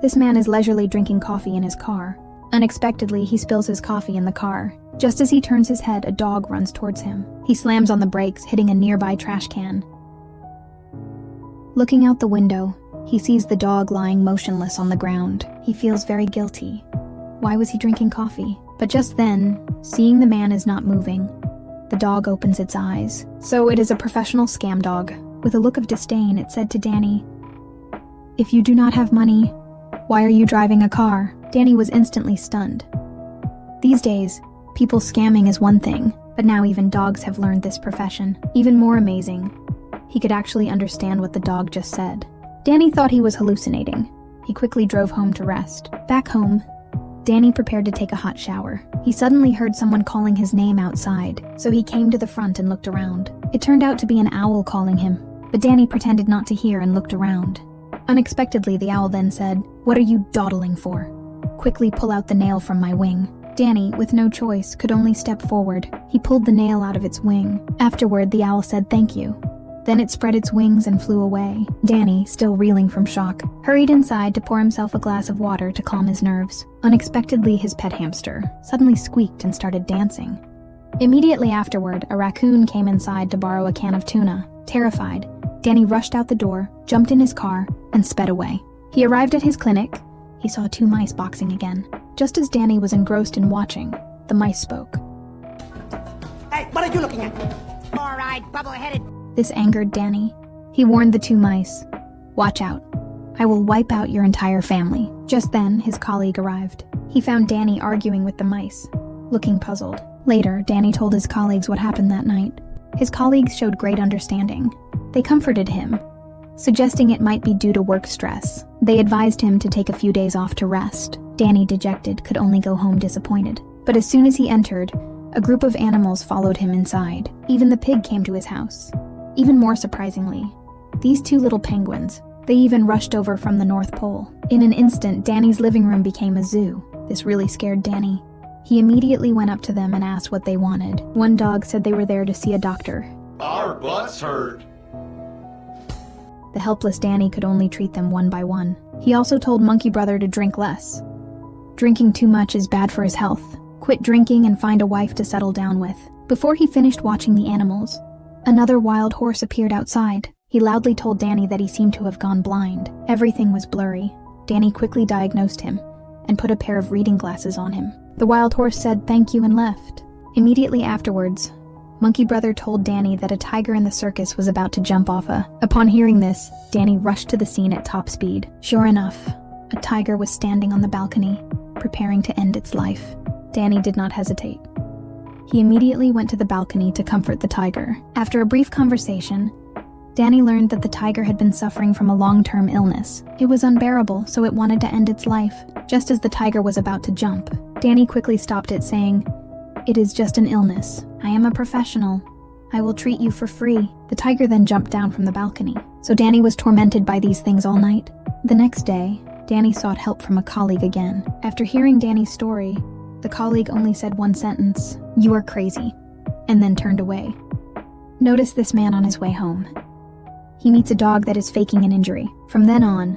This man is leisurely drinking coffee in his car. Unexpectedly, he spills his coffee in the car. Just as he turns his head, a dog runs towards him. He slams on the brakes, hitting a nearby trash can. Looking out the window, he sees the dog lying motionless on the ground. He feels very guilty. Why was he drinking coffee? But just then, seeing the man is not moving, the dog opens its eyes. So it is a professional scam dog. With a look of disdain, it said to Danny, "If you do not have money, why are you driving a car?" Danny was instantly stunned. These days, people scamming is one thing, but now even dogs have learned this profession. Even more amazing, he could actually understand what the dog just said. Danny thought he was hallucinating. He quickly drove home to rest. Back home, Danny prepared to take a hot shower. He suddenly heard someone calling his name outside, so he came to the front and looked around. It turned out to be an owl calling him, but Danny pretended not to hear and looked around. Unexpectedly, the owl then said, "What are you dawdling for? Quickly pull out the nail from my wing." Danny, with no choice, could only step forward. He pulled the nail out of its wing. Afterward, the owl said thank you. Then it spread its wings and flew away. Danny, still reeling from shock, hurried inside to pour himself a glass of water to calm his nerves. Unexpectedly, his pet hamster suddenly squeaked and started dancing. Immediately afterward, a raccoon came inside to borrow a can of tuna. Terrified, Danny rushed out the door, jumped in his car, and sped away. He arrived at his clinic. He saw 2 mice boxing again. Just as Danny was engrossed in watching, the mice spoke. "Hey, what are you looking at? Four-eyed, bubble-headed..." This angered Danny. He warned the 2 mice, "Watch out. I will wipe out your entire family." Just then, his colleague arrived. He found Danny arguing with the mice, looking puzzled. Later, Danny told his colleagues what happened that night. His colleagues showed great understanding. They comforted him, suggesting it might be due to work stress. They advised him to take a few days off to rest. Danny, dejected, could only go home disappointed. But as soon as he entered, a group of animals followed him inside. Even the pig came to his house. Even more surprisingly, these 2 little penguins, they even rushed over from the North Pole. In an instant, Danny's living room became a zoo. This really scared Danny. He immediately went up to them and asked what they wanted. One dog said they were there to see a doctor. "Our butts hurt." The helpless Danny could only treat them one by one. He also told Monkey Brother to drink less. Drinking too much is bad for his health. Quit drinking and find a wife to settle down with. Before he finished watching the animals, another wild horse appeared outside. He loudly told Danny that he seemed to have gone blind. Everything was blurry. Danny quickly diagnosed him and put a pair of reading glasses on him. The wild horse said thank you and left. Immediately afterwards, Monkey Brother told Danny that a tiger in the circus was about to jump off a... Upon hearing this, Danny rushed to the scene at top speed. Sure enough, a tiger was standing on the balcony, preparing to end its life. Danny did not hesitate. He immediately went to the balcony to comfort the tiger. After a brief conversation, Danny learned that the tiger had been suffering from a long-term illness. It was unbearable, so it wanted to end its life. Just as the tiger was about to jump, Danny quickly stopped it, saying, "It is just an illness. I am a professional. I will treat you for free." The tiger then jumped down from the balcony. So Danny was tormented by these things all night. The next day, Danny sought help from a colleague again. After hearing Danny's story, the colleague only said one sentence, "You are crazy," and then turned away. Notice this man on his way home. He meets a dog that is faking an injury. From then on,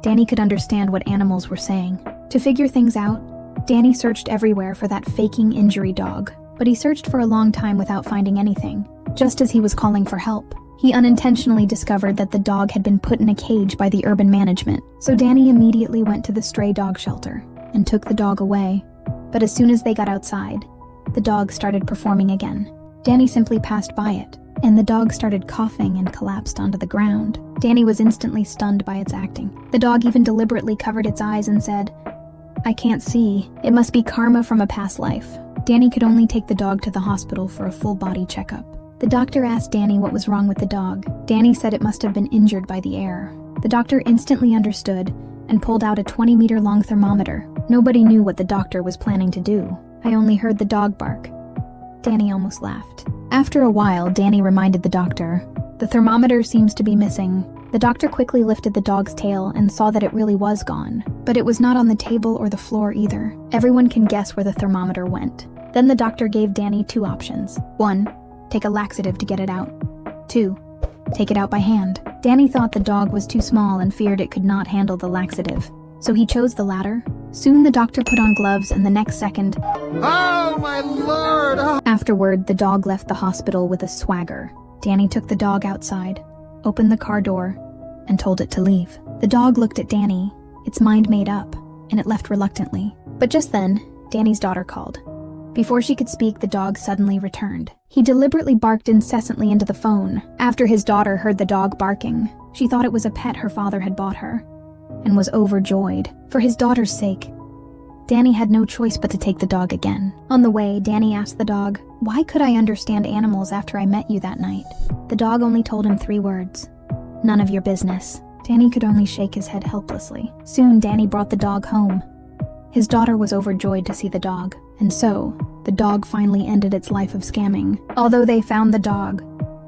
Danny could understand what animals were saying. To figure things out, Danny searched everywhere for that faking injury dog, but he searched for a long time without finding anything. Just as he was calling for help, he unintentionally discovered that the dog had been put in a cage by the urban management. So Danny immediately went to the stray dog shelter and took the dog away. But as soon as they got outside, the dog started performing again. Danny simply passed by it, and the dog started coughing and collapsed onto the ground. Danny was instantly stunned by its acting. The dog even deliberately covered its eyes and said, "I can't see. It must be karma from a past life." Danny could only take the dog to the hospital for a full body checkup. The doctor asked Danny what was wrong with the dog. Danny said it must have been injured by the air. The doctor instantly understood and pulled out a 20-meter-long thermometer. Nobody knew what the doctor was planning to do. "I only heard the dog bark." Danny almost laughed. After a while, Danny reminded the doctor, "The thermometer seems to be missing." The doctor quickly lifted the dog's tail and saw that it really was gone. But it was not on the table or the floor either. Everyone can guess where the thermometer went. Then the doctor gave Danny 2 options. 1, take a laxative to get it out. 2, take it out by hand. Danny thought the dog was too small and feared it could not handle the laxative. so he chose the latter. Soon the doctor put on gloves, and the next second, Oh, my lord! afterward, the dog left the hospital with a swagger. Danny took the dog outside, opened the car door, and told it to leave. The dog looked at Danny, its mind made up, and it left reluctantly. But just then, Danny's daughter called. Before she could speak, the dog suddenly returned. He deliberately barked incessantly into the phone. After his daughter heard the dog barking, she thought it was a pet her father had bought her, and was overjoyed. For his daughter's sake, Danny had no choice but to take the dog again. On the way, Danny asked the dog, "Why could I understand animals after I met you that night?" The dog only told him 3 words: "None of your business." Danny could only shake his head helplessly. Soon, Danny brought the dog home. His daughter was overjoyed to see the dog, and so, the dog finally ended its life of scamming. Although they found the dog,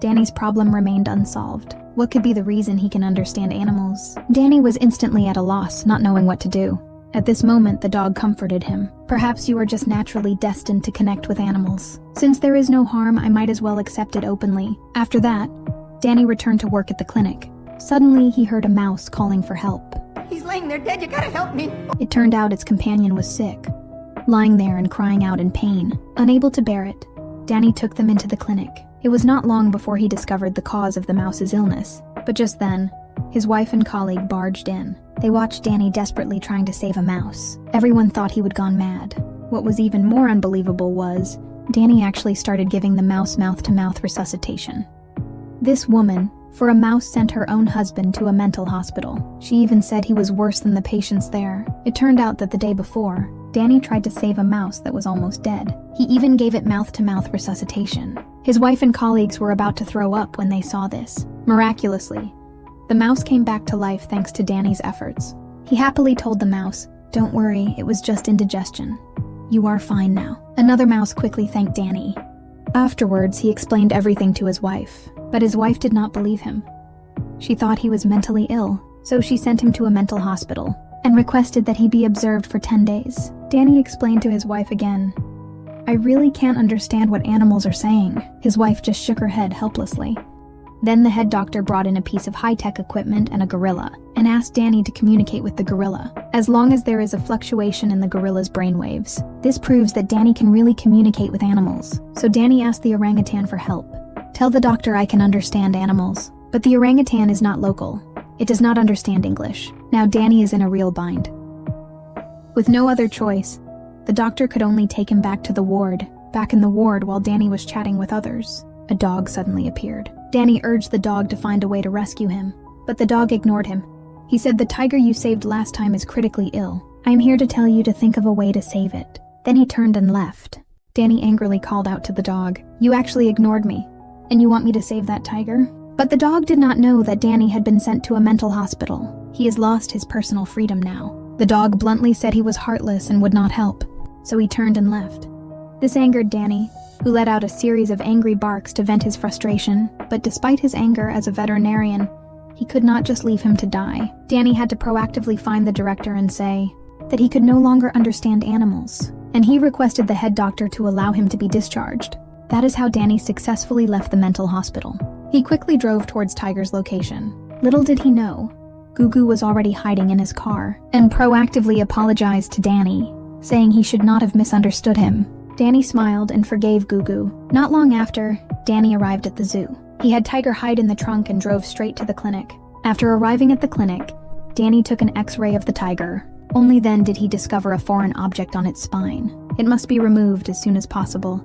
Danny's problem remained unsolved. What could be the reason he can understand animals? Danny was instantly at a loss, not knowing what to do. At this moment, the dog comforted him. "Perhaps you are just naturally destined to connect with animals. Since there is no harm, I might as well accept it openly." After that, Danny returned to work at the clinic. Suddenly, he heard a mouse calling for help. He's laying there dead. You gotta help me. It turned out its companion was sick, lying there and crying out in pain. Unable to bear it, Danny took them into the clinic. It was not long before he discovered the cause of the mouse's illness. But just then, his wife and colleague barged in. They watched Danny desperately trying to save a mouse. Everyone thought he had gone mad. What was even more unbelievable was, Danny actually started giving the mouse mouth-to-mouth resuscitation. This woman, for a mouse, sent her own husband to a mental hospital. She even said he was worse than the patients there. It turned out that the day before, Danny tried to save a mouse that was almost dead. He even gave it mouth-to-mouth resuscitation. His wife and colleagues were about to throw up when they saw this. Miraculously, the mouse came back to life thanks to Danny's efforts. He happily told the mouse, "Don't worry, it was just indigestion. You are fine now." Another mouse quickly thanked Danny. Afterwards, he explained everything to his wife, but his wife did not believe him. She thought he was mentally ill, so she sent him to a mental hospital and requested that he be observed for 10 days. Danny explained to his wife again, "I really can't understand what animals are saying." His wife just shook her head helplessly. Then the head doctor brought in a piece of high-tech equipment and a gorilla, and asked Danny to communicate with the gorilla. As long as there is a fluctuation in the gorilla's brainwaves, this proves that Danny can really communicate with animals. So Danny asked the orangutan for help. "Tell the doctor I can understand animals." But the orangutan is not local. It does not understand English. Now Danny is in a real bind. With no other choice, the doctor could only take him back to the ward. Back in the ward, while Danny was chatting with others, a dog suddenly appeared. Danny urged the dog to find a way to rescue him, but the dog ignored him. He said, "The tiger you saved last time is critically ill. I am here to tell you to think of a way to save it." Then he turned and left. Danny angrily called out to the dog, "You actually ignored me, and you want me to save that tiger?" But the dog did not know that Danny had been sent to a mental hospital. He has lost his personal freedom now. The dog bluntly said he was heartless and would not help, so he turned and left. This angered Danny, who let out a series of angry barks to vent his frustration, but despite his anger as a veterinarian, he could not just leave him to die. Danny had to proactively find the director and say that he could no longer understand animals, and he requested the head doctor to allow him to be discharged. That is how Danny successfully left the mental hospital. He quickly drove towards Tiger's location. Little did he know, Gugu was already hiding in his car, and proactively apologized to Danny, saying he should not have misunderstood him. Danny smiled and forgave Gugu. Not long after, Danny arrived at the zoo. He had Tiger hide in the trunk and drove straight to the clinic. After arriving at the clinic, Danny took an X-ray of the tiger. Only then did he discover a foreign object on its spine. It must be removed as soon as possible.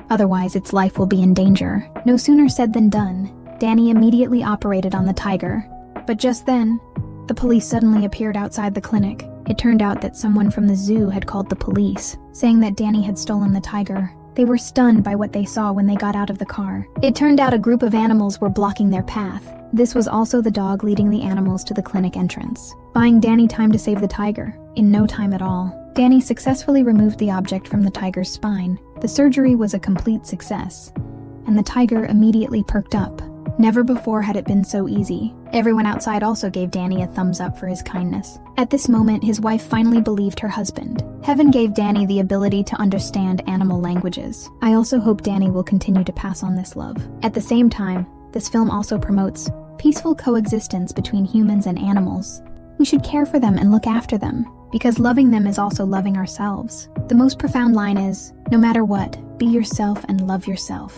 Otherwise, its life will be in danger. No sooner said than done. Danny immediately operated on the tiger. But just then, the police suddenly appeared outside the clinic. It turned out that someone from the zoo had called the police, saying that Danny had stolen the tiger. They were stunned by what they saw when they got out of the car. It turned out a group of animals were blocking their path. This was also the dog leading the animals to the clinic entrance, buying Danny time to save the tiger. In no time at all, Danny successfully removed the object from the tiger's spine. The surgery was a complete success, and the tiger immediately perked up. Never before had it been so easy. Everyone outside also gave Danny a thumbs up for his kindness. At this moment, his wife finally believed her husband. Heaven gave Danny the ability to understand animal languages. I also hope Danny will continue to pass on this love. At the same time, this film also promotes peaceful coexistence between humans and animals. We should care for them and look after them, because loving them is also loving ourselves. The most profound line is, no matter what, be yourself and love yourself.